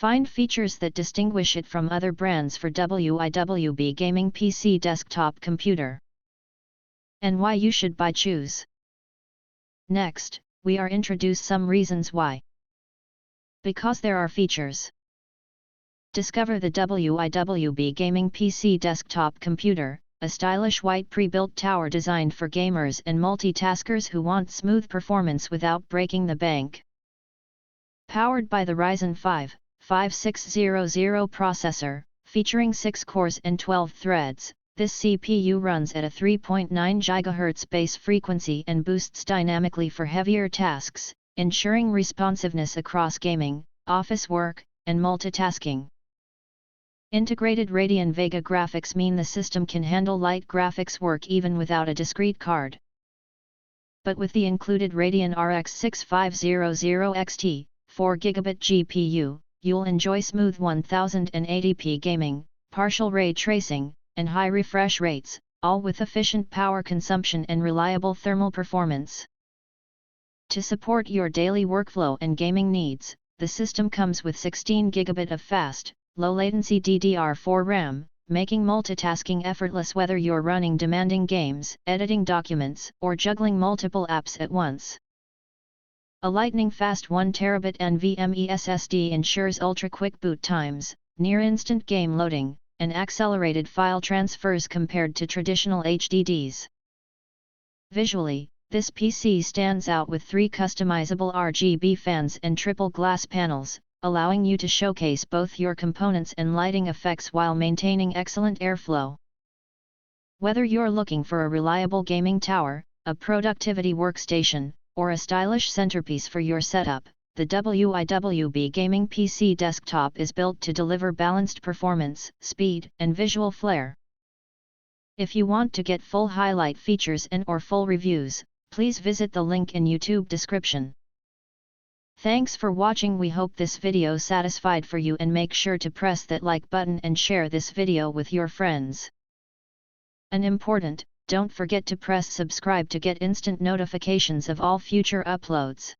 Find features that distinguish it from other brands for WIWB gaming PC desktop computer, and why you should choose. Next, we are introduce some reasons why. Because there are features. Discover the WIWB gaming PC desktop computer, a stylish white pre-built tower designed for gamers and multitaskers who want smooth performance without breaking the bank. Powered by the Ryzen 5 5600 processor, featuring 6 cores and 12 threads, this CPU runs at a 3.9 GHz base frequency and boosts dynamically for heavier tasks, ensuring responsiveness across gaming, office work, and multitasking. Integrated Radeon Vega graphics mean the system can handle light graphics work even without a discrete card. But with the included Radeon RX 6500 XT, 4GB GPU, you'll enjoy smooth 1080p gaming, partial ray tracing, and high refresh rates, all with efficient power consumption and reliable thermal performance. To support your daily workflow and gaming needs, the system comes with 16GB of fast, low-latency DDR4 RAM, making multitasking effortless whether you're running demanding games, editing documents, or juggling multiple apps at once. A lightning-fast 1TB NVMe SSD ensures ultra-quick boot times, near-instant game loading, and accelerated file transfers compared to traditional HDDs. Visually, this PC stands out with 3 customizable RGB fans and triple glass panels, allowing you to showcase both your components and lighting effects while maintaining excellent airflow. Whether you're looking for a reliable gaming tower, a productivity workstation, or a stylish centerpiece for your setup, the WIWB gaming PC desktop is built to deliver balanced performance, speed, and visual flair. If you want to get full highlight features and/or full reviews, please visit the link in YouTube description. Thanks for watching. We hope this video satisfied for you, and make sure to press that like button and share this video with your friends. And important, don't forget to press subscribe to get instant notifications of all future uploads.